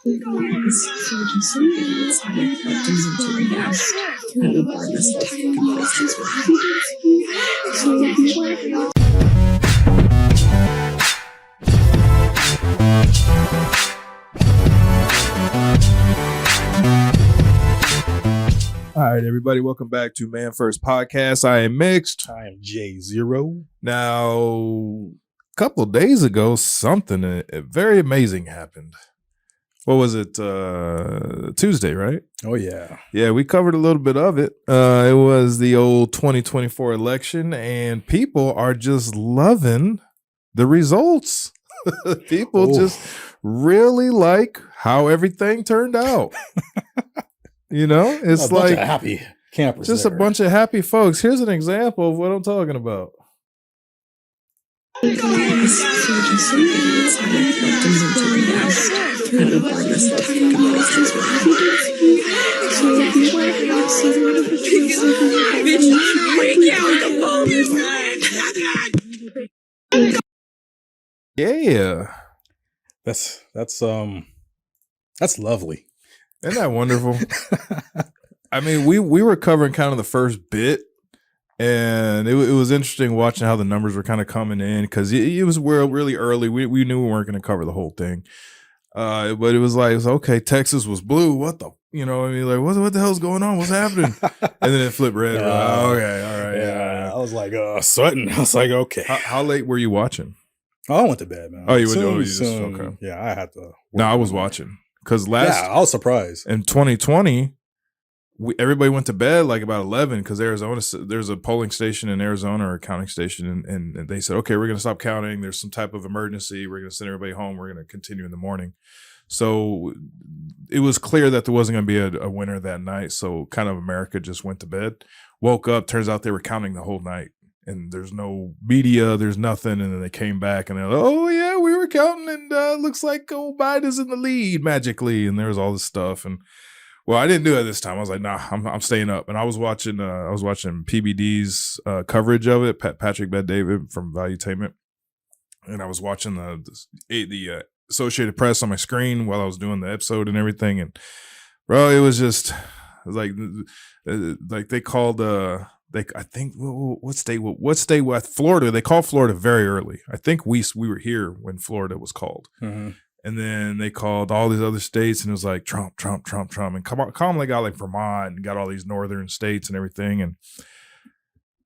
All right, everybody, welcome back to Man First Podcast. I am Mixed. I am J0. Now, a couple of days ago, something very amazing happened. What was it? Tuesday, right? Oh, yeah. Yeah, we covered a little bit of it. It was the old 2024 election, and people are just loving the results. People just really like how everything turned out. You know, it's a like bunch of happy campers. Just there. A bunch of happy folks. Here's an example of what I'm talking about. Yeah. That's lovely. Isn't that wonderful? I mean, we were covering kind of the first bit, and it was interesting watching how the numbers were kind of coming in because it was really early. We knew we weren't going to cover the whole thing, but it was like, okay, Texas was blue. What the, you know, I mean, like, what the hell's going on? What's happening? And then it flipped red. Okay, all right, yeah. I was like, sweating. I was like, okay. How late were you watching? Oh, I went to bed, man. Oh, you went to bed. Okay. Yeah, I had to. No, I was watching. Because I was surprised. In 2020, everybody went to bed like about 11 because Arizona, there's a polling station in Arizona or a counting station, and they said, okay, we're going to stop counting. There's some type of emergency. We're going to send everybody home. We're going to continue in the morning. So it was clear that there wasn't going to be a winner that night. So kind of America just went to bed, woke up. Turns out they were counting the whole night. And there's no media, there's nothing. And then they came back and they're like, oh, yeah, we were counting and looks like Biden's in the lead magically. And there was all this stuff. And well, I didn't do it this time. I was like, nah, I'm staying up. And I was watching PBD's coverage of it, Patrick Bet-David from Valuetainment. And I was watching the Associated Press on my screen while I was doing the episode and everything. And bro, it was just like they called I think what state? Florida. They called Florida very early. I think we were here when Florida was called, and then they called all these other states, and it was like Trump, and Kamala got like Vermont and got all these northern states and everything.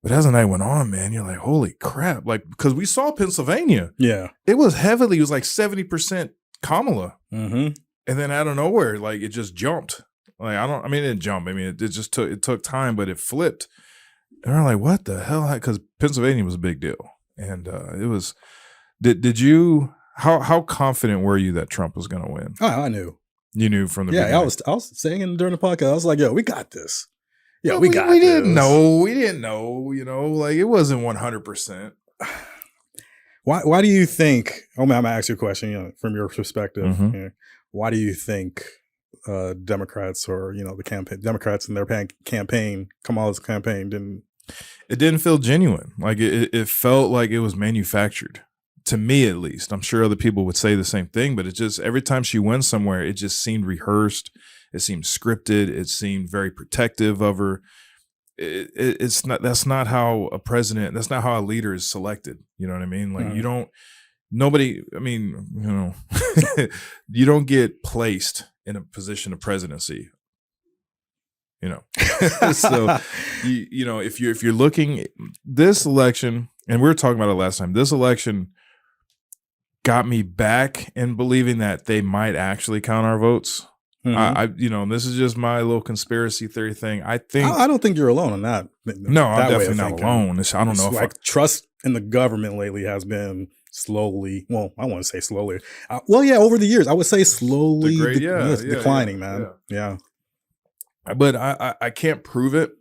But as the night went on, man, you're like, holy crap! Like because we saw Pennsylvania, yeah, it was like 70% Kamala, and then out of nowhere, like it just jumped. Like it didn't jump. I mean, it took time, but it flipped. And we're like, what the hell? Because Pennsylvania was a big deal. And it was, did you, how confident were you that Trump was going to win? Oh, I knew. You knew from the beginning? I was saying during the podcast, I was like, yo, we got this. Yeah, well, we got we this. We didn't know, you know, like it wasn't 100%. Why do you think, I'm going to ask you a question, you know, from your perspective. You know, why do you think Democrats or, you know, Democrats in their campaign, Kamala's campaign didn't feel genuine. Like it felt like it was manufactured, to me at least. I'm sure other people would say the same thing, but it just, every time she went somewhere, it just seemed rehearsed. It seemed scripted. It seemed very protective of her. That's not how a president, that's not how a leader is selected. You know what I mean? Like you don't get placed in a position of presidency. You know, so you know, if you're looking, this election, and we were talking about it last time, this election got me back in believing that they might actually count our votes. You know, this is just my little conspiracy theory thing. I don't think you're alone on that. No, I'm definitely not alone. I don't know if trust in the government lately has been slowly. Well, I want to say slowly. Over the years, I would say slowly declining, man. Yeah. But I can't prove it,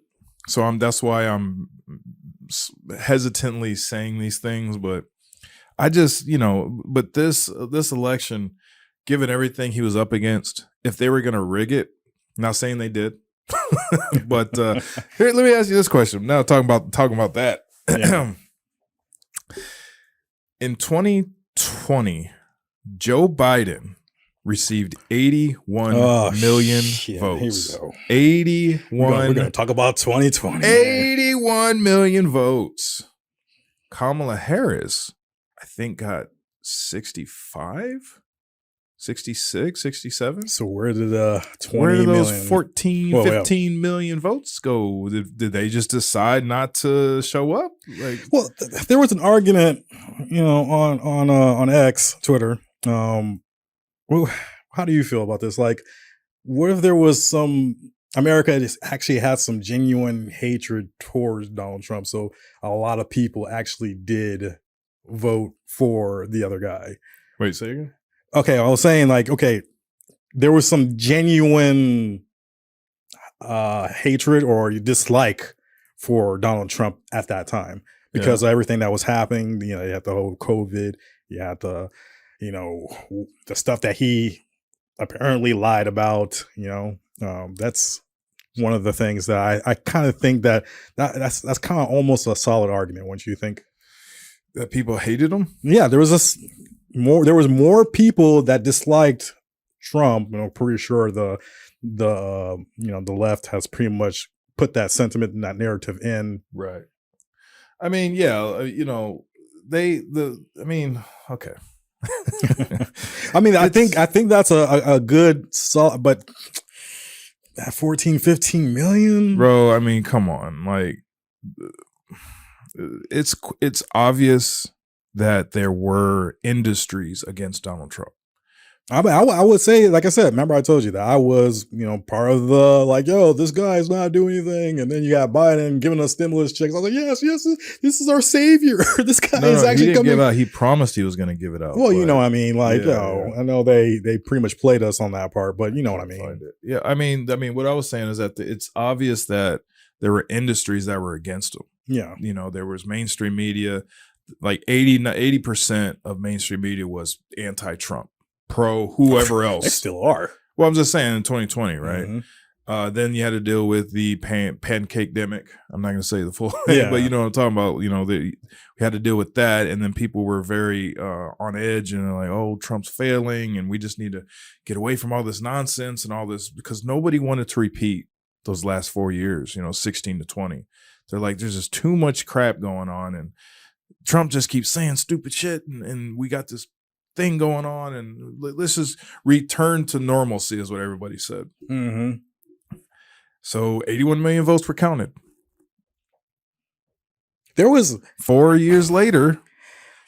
so that's why I'm hesitantly saying these things. But I just, you know, but this election, given everything he was up against, if they were going to rig it, not saying they did, but here, let me ask you this question. Now talking about that, in 2020, Joe Biden received 81 Oh, million shit. votes. Here we go. 81. We're gonna talk about 2020. 81 million votes. Kamala Harris, I think, got 65, 66, 67. So where did 20 Where did those million 14, Well, 15 million votes go? Did they just decide not to show up? Like, Well, there was an argument, on X, Twitter. Well, how do you feel about this? Like, what if there was some America just actually had some genuine hatred towards Donald Trump? So a lot of people actually did vote for the other guy. wait, say again? Okay, I was saying, like, okay, there was some genuine hatred or dislike for Donald Trump at that time because of everything that was happening. You had the whole COVID, you had the, the stuff that he apparently lied about. That's one of the things that I kind of think that's kind of almost a solid argument, wouldn't you think? That people hated him? Yeah, there was more people that disliked Trump. I'm pretty sure the left has pretty much put that sentiment and that narrative in. Right. I mean, yeah, okay. I mean, I think that's a good solid, but that 14, 15 million, bro. I mean, come on, like it's obvious that there were industries against Donald Trump. I would say, like I said, remember I told you that I was, part of the, like, yo, this guy's not doing anything. And then you got Biden giving us stimulus checks. I was like, yes, this is our savior. This guy is actually coming. Give out. He promised he was going to give it out. Well, you know what I mean? Like, I know they pretty much played us on that part, but you know what I mean? Yeah. I mean, what I was saying is that it's obvious that there were industries that were against him. Yeah. There was mainstream media, like 80% of mainstream media was anti-Trump. Pro whoever else. They still are. Well, I'm just saying in 2020, right? Mm-hmm. Then you had to deal with the pancake demic. I'm not going to say the full thing, but you know what I'm talking about. We had to deal with that, and then people were very on edge and like, "Oh, Trump's failing, and we just need to get away from all this nonsense and all this," because nobody wanted to repeat those last 4 years. 16 to 20. They're like, "There's just too much crap going on, and Trump just keeps saying stupid shit, and we got this thing going on, and let's just return to normalcy," is what everybody said. Mm-hmm. So 81 million votes were counted. There was 4 years later,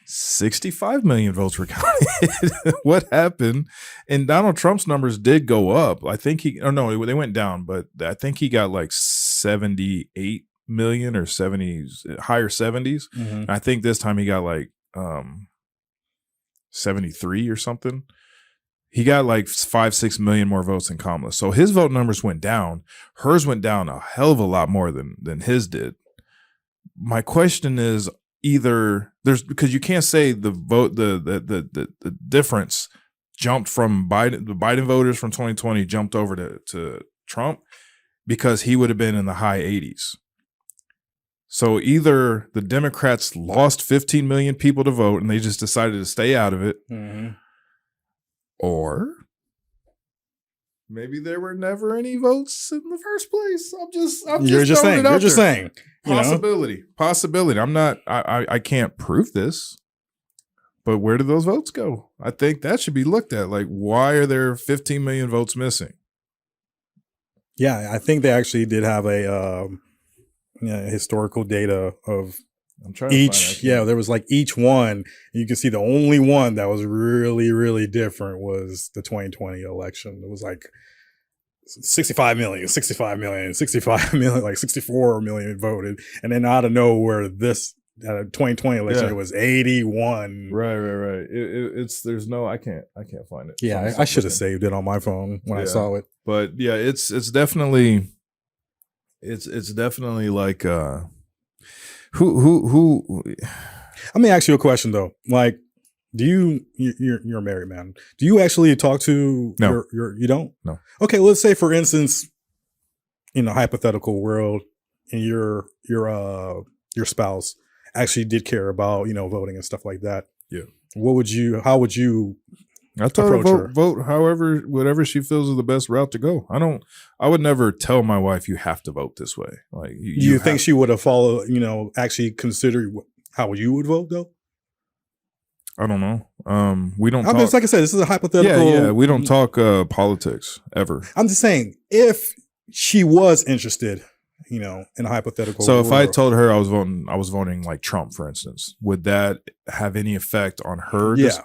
65 million votes were counted. What happened? And Donald Trump's numbers did go up. I think they went down, but I think he got like 78 million or 70s, higher 70s. Mm-hmm. I think this time he got like 73 or something. He got like 5-6 million more votes than Kamala. So his vote numbers went down. Hers went down a hell of a lot more than his did. My question is because you can't say the vote, the difference jumped from Biden, the Biden voters from 2020 jumped over to Trump because he would have been in the high 80s. So either the Democrats lost 15 million people to vote and they just decided to stay out of it, or maybe there were never any votes in the first place. You're just saying. Possibility. I can't prove this, but where did those votes go? I think that should be looked at. Like, why are there 15 million votes missing? Yeah, I think they actually did have a historical data of each. Yeah, there was like each one. You can see the only one that was really, really different was the 2020 election. It was like 65 million, like 64 million voted. And then out of nowhere, this 2020 election, it was 81. Right. I can't find it. Yeah, I should have saved it on my phone when I saw it. But yeah, it's definitely like who Let me ask you a question though. Like, you're a married man. Do you actually talk to you don't? No. Okay, let's say for instance, in a hypothetical world, and your spouse actually did care about, voting and stuff like that. Yeah. How would you I told her approach her. vote however, whatever she feels is the best route to go. I would never tell my wife you have to vote this way. Like you think she would have followed, actually consider how you would vote though? I don't know. We don't I mean, talk. like I said, this is a hypothetical. Yeah. We don't talk politics ever. I'm just saying, if she was interested, in a hypothetical. So if I told her I was voting like Trump, for instance, would that have any effect on her? Yeah.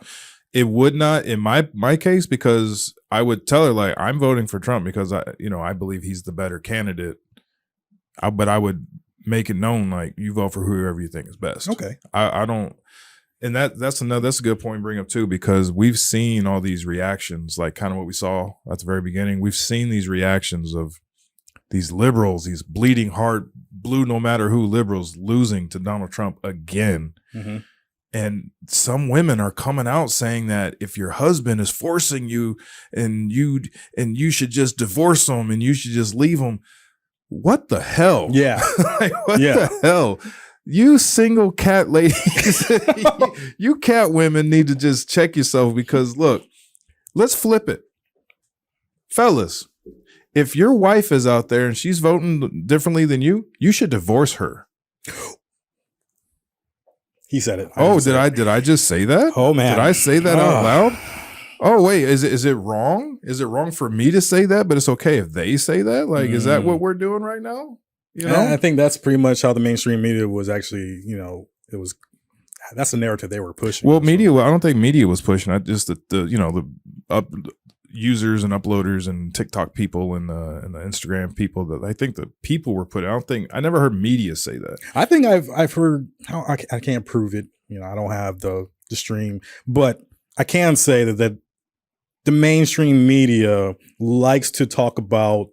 It would not in my case, because I would tell her like I'm voting for Trump because I believe he's the better candidate. But I would make it known like you vote for whoever you think is best. Okay. I don't. And that's a good point to bring up too, because we've seen all these reactions, like kind of what we saw at the very beginning. We've seen these reactions of these liberals, these bleeding heart, blue no matter who liberals losing to Donald Trump again. Mm-hmm. And some women are coming out saying that if your husband is forcing you and you should just divorce him and you should just leave him. What the hell? Yeah. Like, what the hell? You single cat ladies, you cat women need to just check yourself, because look, let's flip it. Fellas, if your wife is out there and she's voting differently than you should divorce her. He said it. Did I just say that? Oh man. Did I say that out loud? Oh wait, is it wrong? Is it wrong for me to say that, but it's okay if they say that? Like, is that what we're doing right now? I think that's pretty much how the mainstream media was actually, that's the narrative they were pushing. Well, media, I don't think media was pushing. I just the users and uploaders and TikTok people and the Instagram people, that I think the people were putting. I never heard media say that. I think I've heard how I can't prove it. I don't have the stream, but I can say that the mainstream media likes to talk about.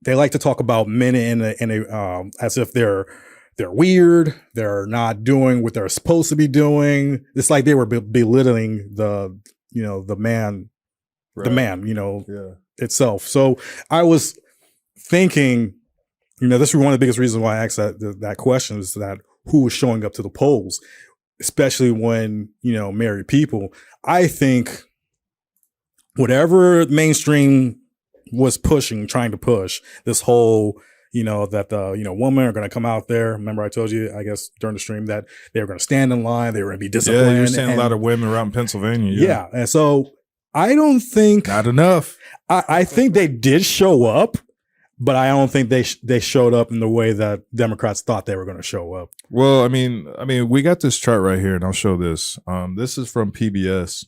They like to talk about men in a as if they're weird. They're not doing what they're supposed to be doing. It's like they were belittling the man, right. The man, itself. So I was thinking, this is one of the biggest reasons why I asked that question, is that who was showing up to the polls, especially when, married people. I think whatever mainstream was trying to push this whole, that the, women are going to come out there. Remember I told you, I guess during the stream, that they were going to stand in line. They were going to be disciplined. Yeah, you're seeing a lot of women around Pennsylvania. Yeah. And so I don't think. Not enough. I think they did show up, but I don't think they showed up in the way that Democrats thought they were going to show up. Well, I mean, we got this chart right here, and I'll show this. This is from PBS.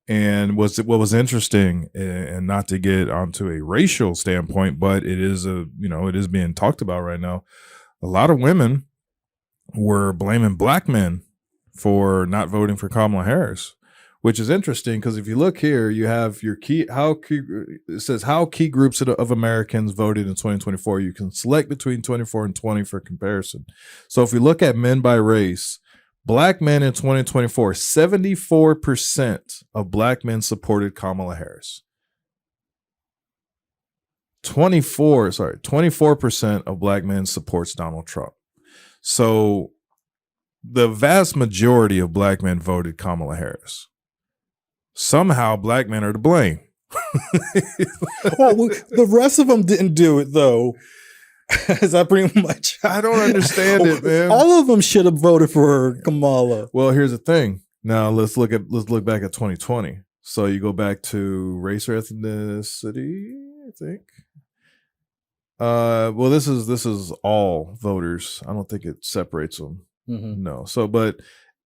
And what was interesting, and not to get onto a racial standpoint, but it is it is being talked about right now. A lot of women were blaming black men for not voting for Kamala Harris, which is interesting because if you look here, you have your it says how key groups of Americans voted in 2024. You can select between 24 and 20 for comparison. So if we look at men by race, black men in 2024, 74% of black men supported Kamala Harris. 24% of black men supports Donald Trump. So the vast majority of black men voted Kamala Harris. Somehow black men are to blame. Well, the rest of them didn't do it though. Is that pretty much? I don't understand it, man. All of them should have voted for Kamala. Well, here's the thing. Now let's look back at 2020. So you go back to race or ethnicity, I think. Well, this is all voters. I don't think it separates them. Mm-hmm. No. So, but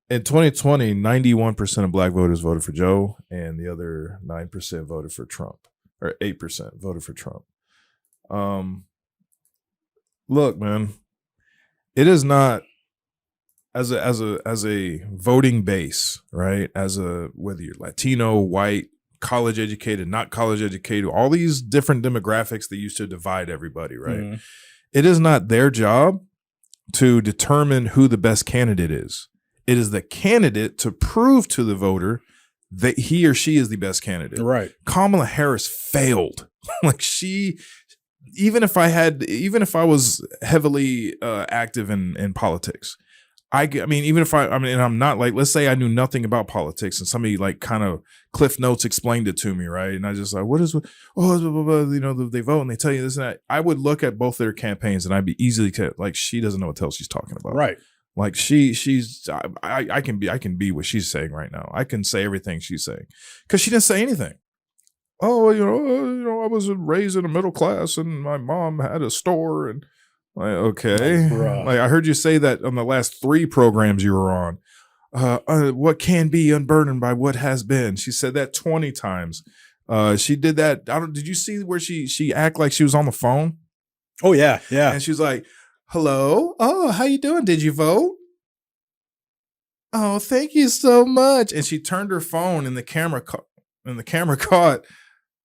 in 2020, 91% of black voters voted for Joe, and the other 9% voted for Trump, or 8% voted for Trump. Look, man, it is not as a voting base, right? Whether you're Latino, white, college educated, not college educated, all these different demographics that used to divide everybody, right? Mm-hmm. It is not their job to determine who the best candidate is. It is the candidate to prove to the voter that he or she is the best candidate. Right. Kamala Harris failed. Like even if I was heavily active in politics, I mean, even if I mean, and I'm not like, let's say I knew nothing about politics and somebody like kind of Cliff Notes explained it to me, right? And I just like, what is, oh, blah, blah, blah, you know, they vote and they tell you this and that. I would look at both their campaigns and I'd be easily like, she doesn't know what the hell she's talking about. Right. Like I can be what she's saying right now. I can say everything she's saying because she didn't say anything. Oh, I was raised in a middle class and my mom had a store and like, okay. Like I heard you say that on the last 3 programs you were on. What can be unburdened by what has been. She said that 20 times. She did that. Did you see where she act like she was on the phone? Oh yeah, yeah. And she's like, "Hello, oh, how you doing? Did you vote? Oh, thank you so much." And she turned her phone, and the camera caught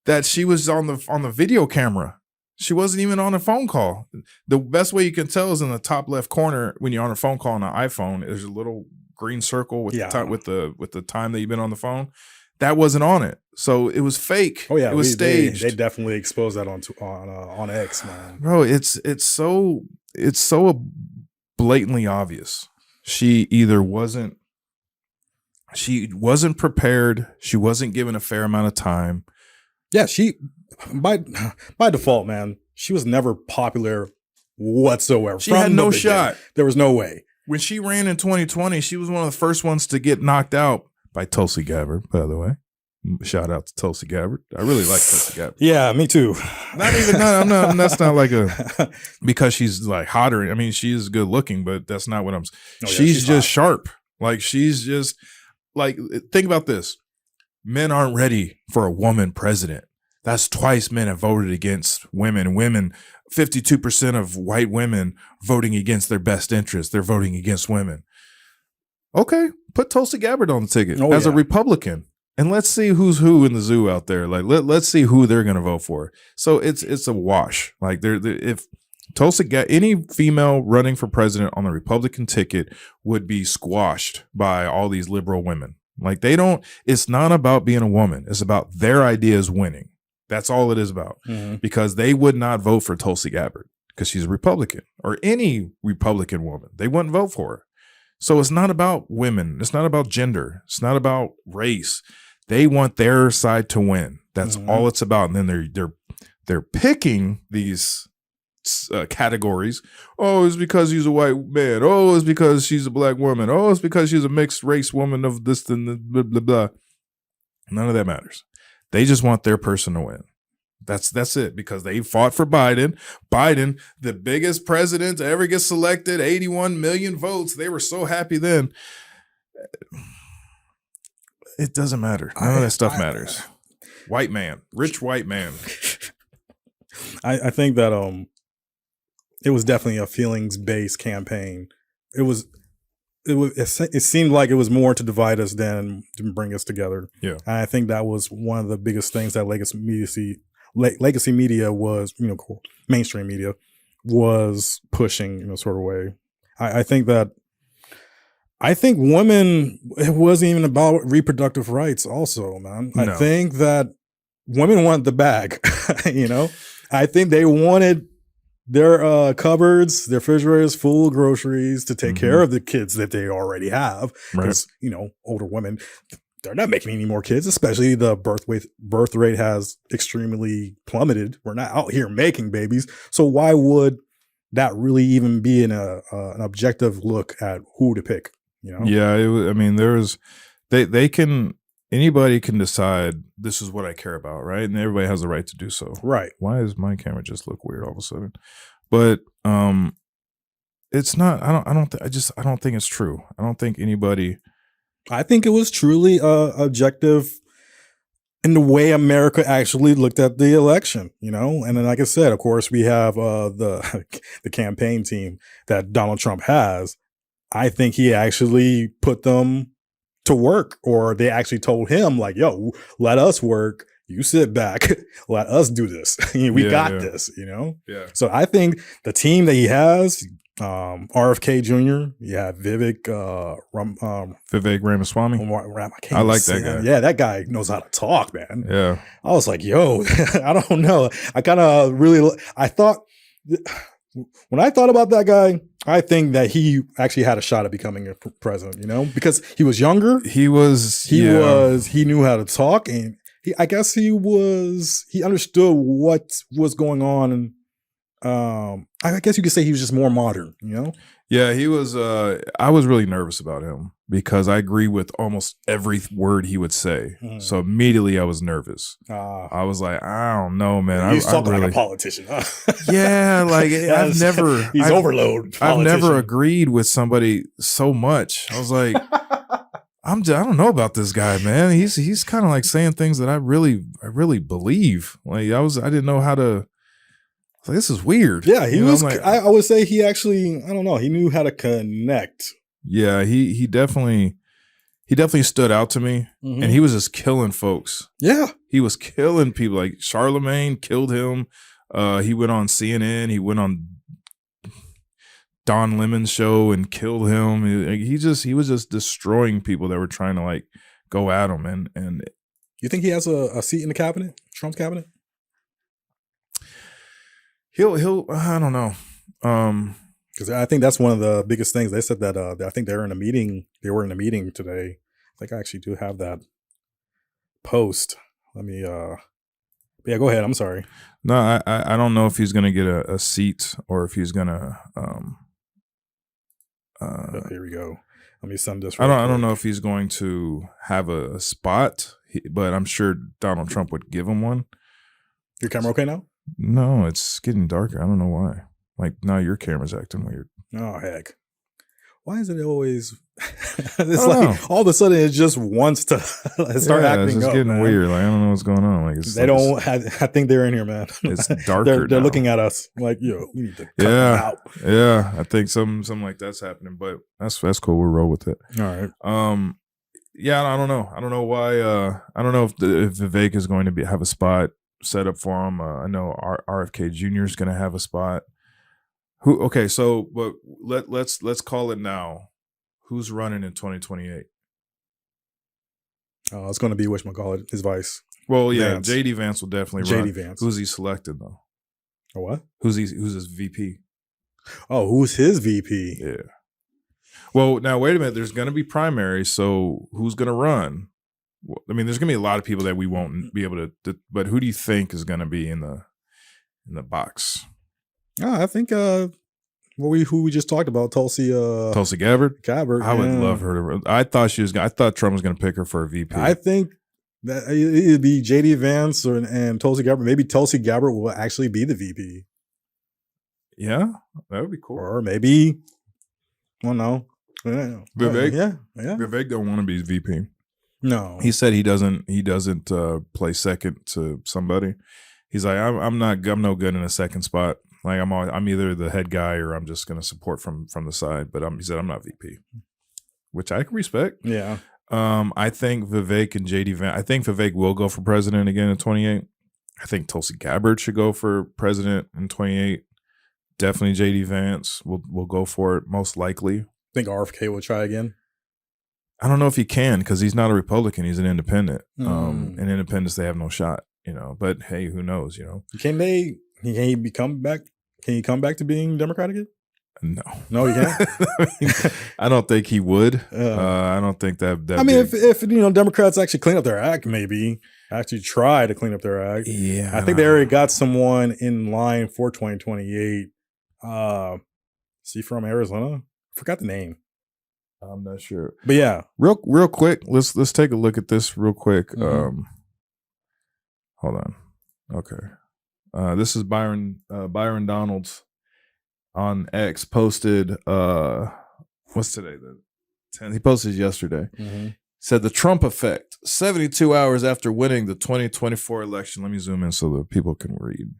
that she was on the video camera. She wasn't even on a phone call. The best way you can tell is in the top left corner when you're on a phone call on an iPhone. There's a little green circle with the time that you've been on the phone. That wasn't on it, so it was fake. Oh yeah, it was staged. They definitely exposed that on X, man. Bro, it's so blatantly obvious. She wasn't prepared. She wasn't given a fair amount of time. Yeah, she by default, man, she was never popular whatsoever. She had no shot. There was no way. When she ran in 2020, she was one of the first ones to get knocked out by Tulsi Gabbard, by the way. Shout out to Tulsi Gabbard. I really like Tulsi Gabbard. Yeah, me too. That's not like because she's like hotter. I mean, she is good looking, but that's not what I'm saying. Oh, yeah, she's just sharp. Like she's just like, think about this. Men aren't ready for a woman president. That's twice men have voted against women. 52% of white women voting against their best interest. They're voting against women. Okay, put Tulsi Gabbard on the ticket as a Republican. And let's see who's who in the zoo out there. Like let's see who they're going to vote for. So it's a wash. Like if Tulsi any female running for president on the Republican ticket would be squashed by all these liberal women. Like it's not about being a woman. It's about their ideas winning. That's all it is about. Mm-hmm. Because they would not vote for Tulsi Gabbard because she's a Republican, or any Republican woman. They wouldn't vote for her. So it's not about women. It's not about gender. It's not about race. They want their side to win. That's all it's about. And then they're picking these categories. Oh, it's because he's a white man. Oh, it's because she's a black woman. Oh, it's because she's a mixed race woman of this and blah, blah, blah. None of that matters. They just want their person to win. That's it, because they fought for Biden. Biden, the biggest president to ever get selected, 81 million votes. They were so happy then. It doesn't matter. None of that stuff matters. White man, rich white man. I think that it was definitely a feelings-based campaign. It seemed like it was more to divide us than to bring us together. Yeah, and I think that was one of the biggest things that legacy media was, mainstream media was pushing, sort of way. I think women, it wasn't even about reproductive rights also, man. No. I think that women want the bag, I think they wanted their cupboards, their refrigerators full of groceries to take care of the kids that they already have. Because, older women, they're not making any more kids, especially the birth rate has extremely plummeted. We're not out here making babies. So why would that really even be an objective look at who to pick? Yeah, anybody can decide this is what I care about, right? And everybody has the right to do so. Right. Why does my camera just look weird all of a sudden? But it's not. I don't think it's true. I don't think anybody. I think it was truly objective in the way America actually looked at the election, And then, like I said, of course, we have the campaign team that Donald Trump has. I think he actually put them to work, or they actually told him like, yo, let us work. You sit back. Let us do this. We got this, Yeah. So I think the team that he has, RFK Jr., Vivek Ramaswamy. I like that guy. Yeah, that guy knows how to talk, man. Yeah. I was like, yo, I don't know. I kind of when I thought about that guy, I think that he actually had a shot at becoming a president, you know, because he was younger. He knew how to talk, and I guess he understood what was going on. And I guess you could say he was just more modern, you know? Yeah, he was. I was really nervous about him because I agree with almost every word he would say. So immediately I was nervous. I was like, I don't know, man. He's talking like a politician, huh? Yeah, like he's overload. I've never agreed with somebody so much. I was like, I don't know about this guy, man. He's kind of like saying things that I really believe. Like I didn't know how to. Like, this is weird. Yeah, he was. Like, I would say he actually. I don't know. He knew how to connect. Yeah, he definitely stood out to me, and he was just killing folks. Yeah, he was killing people. Like Charlemagne killed him. He went on CNN. He went on Don Lemon's show and killed him. He was just destroying people that were trying to like go at him. And you think he has a seat in the cabinet, Trump's cabinet? He'll I don't know. Because I think that's one of the biggest things. They said that I think they were in a meeting. They were in a meeting today. I think I actually do have that post. Let me yeah, go ahead. I'm sorry. No, I don't know if he's gonna get a seat or if he's gonna here we go. Let me send this. I don't know if he's going to have a spot, but I'm sure Donald Trump would give him one. Your camera okay now? No, it's getting darker. I don't know why. Like now your camera's acting weird. Oh heck. Why is it always it's like all of a sudden it just wants to start acting it's up, getting man. weird. Like I don't know what's going on. Like I think they're in here, man. It's darker. They're looking at us like, yo, we need to cut them out. Yeah. I think something like that's happening, but that's cool. We'll roll with it. All right. Yeah, I don't know. I don't know why I don't know if Vivek is going to have a spot set up for him. I know RFK Jr. is going to have a spot. Okay, so but let's call it now. Who's running in 2028? It's going to be whatchamacallit, his vice. Well, yeah, Vance. JD Vance will definitely run. JD Vance. Who's he selected though? A what? Who's his VP? Oh, who's his VP? Yeah. Well, now wait a minute. There's going to be primaries, so who's going to run? Well, I mean, there's going to be a lot of people that we won't be able to. But who do you think is going to be in the box? I think who we just talked about, Tulsi Gabbard. I would love her to run. I thought Trump was going to pick her for a VP. I think that it'd be JD Vance and Tulsi Gabbard. Maybe Tulsi Gabbard will actually be the VP. Yeah, that would be cool. Or maybe, well, no. Vivek. Yeah. Vivek don't want to be VP. No, he said he doesn't play second to somebody. He's like, I'm no good in a second spot. Like I'm either the head guy or I'm just going to support from the side. But he said I'm not VP, which I can respect. Yeah. I think Vivek and JD Vance. I think Vivek will go for president again in 28. I think Tulsi Gabbard should go for president in 28. Definitely JD Vance will go for it most likely. Think RFK will try again? I don't know if he can because he's not a Republican. He's an independent. And independents, they have no shot, you know. But hey, who knows, you know? Can he come back? Can he come back to being Democrat again? No, he can't. I don't think he would. I don't think that. I mean, if Democrats actually clean up their act, maybe actually try to clean up their act. Yeah, I think they already got someone in line for 2028. Is he from Arizona? Forgot the name. I'm not sure. But yeah, real quick, let's take a look at this real quick. Mm-hmm. Hold on. Okay. This is Byron Donalds on X posted what's today? The 10th. He posted yesterday. Mm-hmm. Said the Trump effect 72 hours after winning the 2024 election. Let me zoom in so that people can read.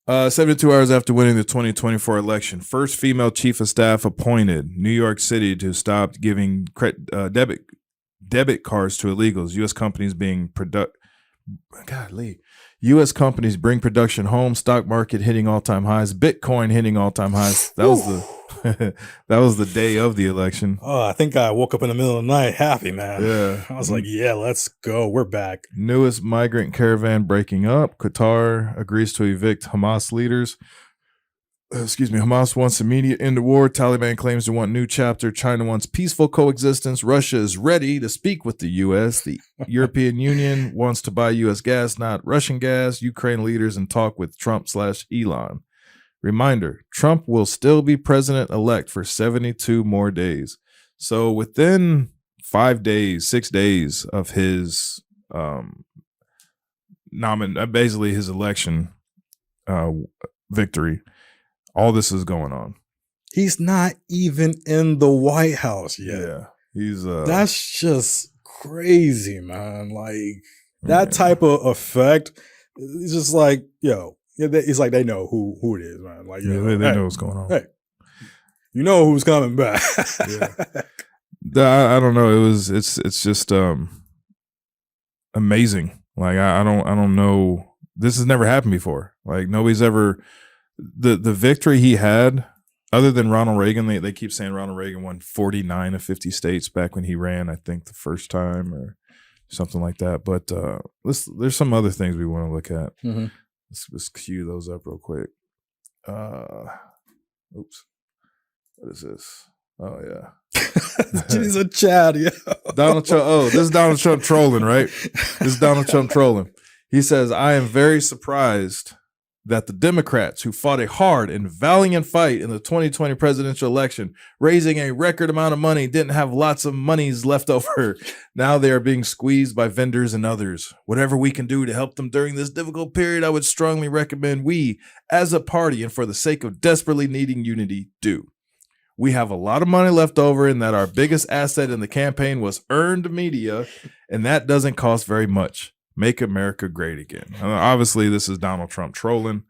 72 hours after winning the 2024 election, first female chief of staff appointed. New York City to stop giving debit cards to illegals. U.S. companies U.S. companies bring production home. Stock market hitting all-time highs. Bitcoin hitting all-time highs. That was that was the day of the election. Oh, I think I woke up in the middle of the night happy, man. Yeah. I was like, yeah, let's go. We're back. Hamas wants immediate end to war. Taliban claims to want new chapter. China wants peaceful coexistence. Russia is ready to speak with the U.S. The European Union wants to buy U.S. gas, not Russian gas. Ukraine leaders in talk with Trump/Elon. Reminder, Trump will still be president-elect for 72 more days. So within 5 days, 6 days of his basically his election victory, all this is going on. He's not even in the White House yet. Yeah. He's that's just crazy, man. Like that type of effect is just like, yo, it's like they know who it is, man. Like, yeah, they know what's going on. Hey, you know who's coming back. I don't know. It's just amazing. Like I don't know. This has never happened before. Like nobody's ever the victory he had, other than Ronald Reagan. They keep saying Ronald Reagan won 49 of 50 states back when he ran, I think the first time or something like that. But there's some other things we want to look at. Mm-hmm. Let's cue those up real quick. Oops. What is this? Oh yeah. He's a Chad, yeah. Donald Trump. Oh, this is Donald Trump trolling, right? This is Donald Trump trolling. He says, I am very surprised that the Democrats who fought a hard and valiant fight in the 2020 presidential election, raising a record amount of money, didn't have lots of monies left over. Now they are being squeezed by vendors and others. Whatever we can do to help them during this difficult period, I would strongly recommend we, as a party and for the sake of desperately needing unity, do. We have a lot of money left over, and that our biggest asset in the campaign was earned media, and that doesn't cost very much. Make America great again. Obviously, this is Donald Trump trolling,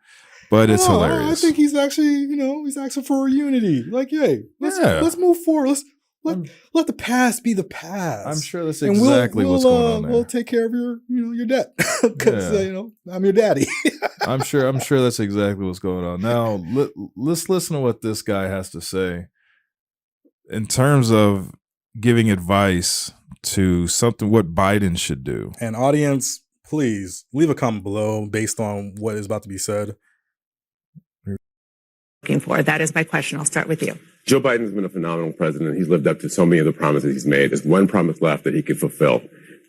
but it's hilarious. I think he's actually, he's asking for a unity. Like, hey, let's move forward. Let the past be the past. I'm sure that's exactly what's going on there. We'll take care of your debt because I'm your daddy. I'm sure that's exactly what's going on. Now let's listen to what this guy has to say in terms of giving advice to something what Biden should do. And audience, please leave a comment below based on what is about to be said. Looking for that is my question. I'll start with you. Joe Biden's been a phenomenal president. He's lived up to so many of the promises he's made. There's one promise left that he could fulfill,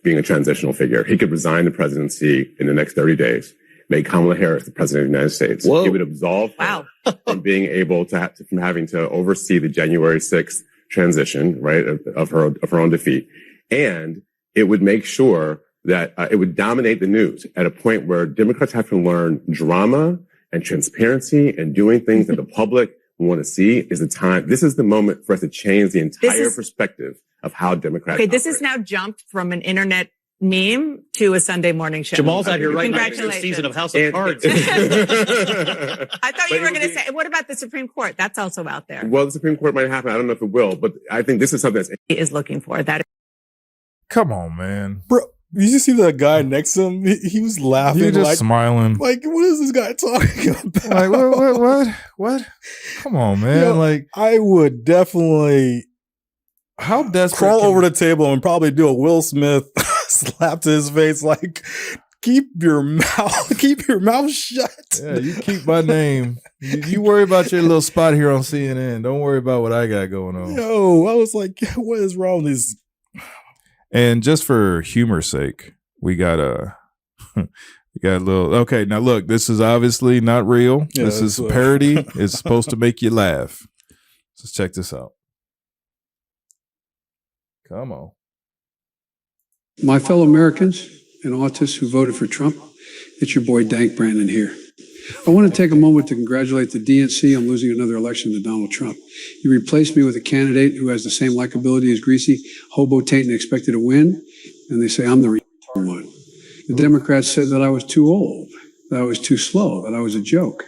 being a transitional figure. He could resign the presidency in the next 30 days, make Kamala Harris the president of the United States. Whoa. It would absolve her from being able to from having to oversee the January 6th transition, right, of her own defeat. And it would make sure that it would dominate the news at a point where Democrats have to learn drama and transparency and doing things that the public want to see is the time. This is the moment for us to change the entire perspective of how Democrats operate. This is now jumped from an internet meme to a Sunday morning show. Jamal's out here right now. Congratulations. Season of House of Cards. I thought you were going to say, what about the Supreme Court? That's also out there. Well, the Supreme Court might happen. I don't know if it will, but I think this is something that he is looking for. That. Come on, man. Bro, you just see that guy next to him? He was laughing. He just smiling. Like, what is this guy talking about? Like, what? Come on, man. Like, I would definitely how desperate crawl over the table and probably do a Will Smith slap to his face. Like, keep your mouth shut. Yeah, you keep my name. You worry about your little spot here on CNN. Don't worry about what I got going on. Yo, I was like, what is wrong with these? And just for humor's sake, we got a little. Okay, now look, this is obviously not real. Yeah, this is a parody. It's supposed to make you laugh. Let's check this out. Come on. My fellow Americans and autists who voted for Trump, it's your boy Dank Brandon here. I want to take a moment to congratulate the DNC on losing another election to Donald Trump. You replaced me with a candidate who has the same likability as Greasy, hobo taint and expected to win, and they say I'm the one. The Democrats said that I was too old, that I was too slow, that I was a joke.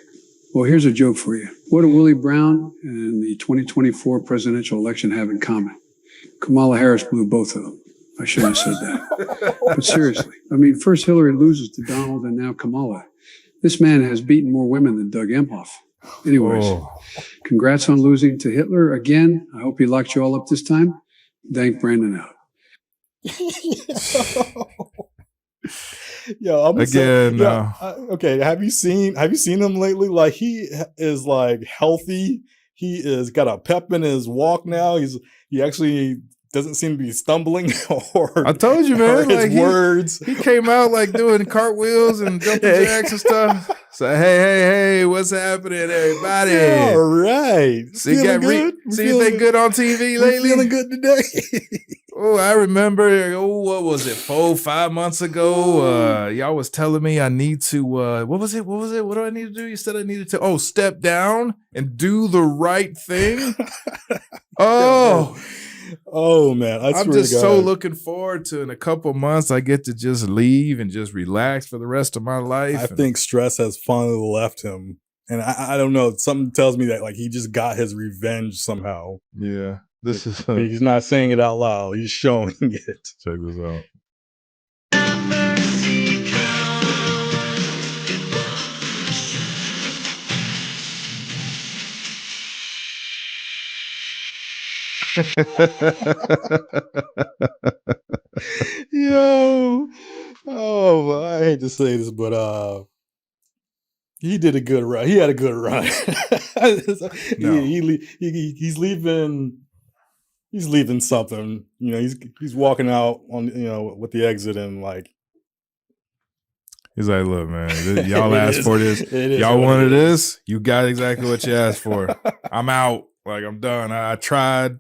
Well, here's a joke for you. What do Willie Brown and the 2024 presidential election have in common? Kamala Harris blew both of them. I shouldn't have said that. But seriously, I mean, first Hillary loses to Donald and now Kamala. This man has beaten more women than Doug Emhoff. Anyways, congrats on losing to Hitler again. I hope he locked you all up this time. Dank Brandon out. Yo, I'm Again, saying, okay. Have you seen him lately? Like he is like healthy. He is got a pep in his walk now. He actually doesn't seem to be stumbling or I told you, man. his Like words. He came out like doing cartwheels and jumping jacks and stuff. So hey, what's happening, everybody? Yeah, all right. See anything good on TV lately? Feeling good today. Oh, I remember. Oh, what was it? 4-5 months ago. Y'all was telling me I need to. What was it? What do I need to do? You said I needed to. Step down and do the right thing. Oh man, I'm just so looking forward to in a couple months I get to just leave and just relax for the rest of my life. I think stress has finally left him, and I don't know. Something tells me that like he just got his revenge somehow. Yeah, this is. He's not saying it out loud. He's showing it. Check this out. Yo, I hate to say this, but he did a good run. He had a good run. No. He's leaving. He's leaving something. You know, he's walking out on with the exit and like. He's like, look, man, y'all asked for this. Y'all what wanted this. You got exactly what you asked for. I'm out. Like, I'm done. I tried.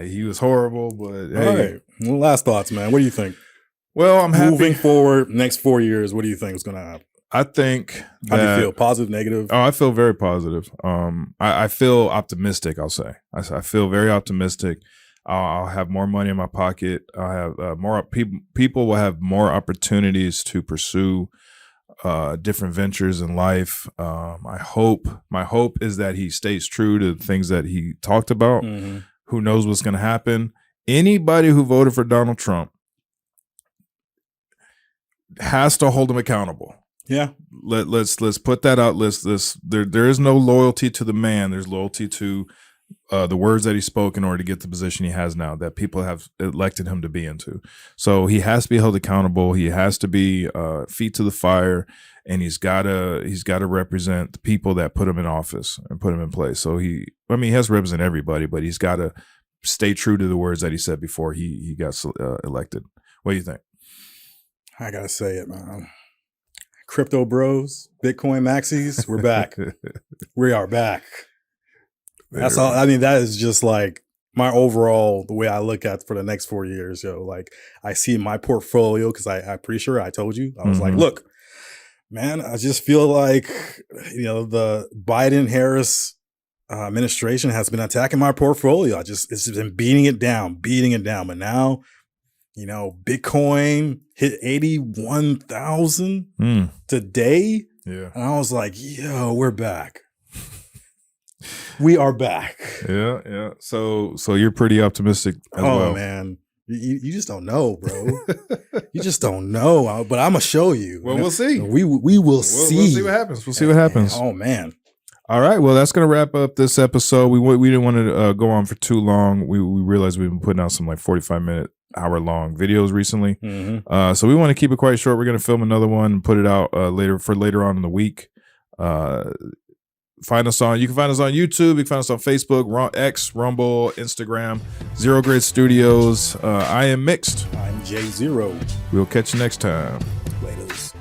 He was horrible, but hey. All right. Well, last thoughts, man. What do you think? Well, I'm happy. Moving forward, next 4 years, what do you think is going to happen? I think How do you feel? Positive, negative? Oh, I feel very positive. I feel optimistic, I'll say. I feel very optimistic. I'll have more money in my pocket. I'll have more people will have more opportunities to pursue different ventures in life. My hope is that he stays true to the things that he talked about. Mm-hmm. Who knows what's going to happen? Anybody who voted for Donald Trump has to hold him accountable. Yeah. Let's put that out. There is no loyalty to the man. There's loyalty to the words that he spoke in order to get the position he has now that people have elected him to be into. So he has to be held accountable. He has to be feet to the fire, and he's gotta represent the people that put him in office and put him in place. So he has to represent everybody, but he's got to stay true to the words that he said before he got elected. What do you think? I gotta say it, man. Crypto bros, Bitcoin maxis, we're back. We are back. That's all. I mean, that is just like my overall, the way I look at for the next 4 years. Like I see my portfolio because I'm pretty sure I told you. I was like, look, man, I just feel like, the Biden-Harris administration has been attacking my portfolio. It's just been beating it down. But now, Bitcoin hit 81,000 today. Yeah. And I was like, yo, we're back. We are back. Yeah. So you're pretty optimistic as well. Oh man, you just don't know, bro. You just don't know. But I'm gonna show you. Well, we'll see. We will see. We'll see what happens. We'll see what happens. Oh man. All right. Well, that's gonna wrap up this episode. We didn't want to go on for too long. We realized we've been putting out some like 45-minute, hour-long videos recently. Mm-hmm. So we want to keep it quite short. We're gonna film another one and put it out later on in the week. You can find us on YouTube. You can find us on Facebook, X, Rumble, Instagram, Zero Grade Studios. I am Mixed. I'm J0. We'll catch you next time. Laters.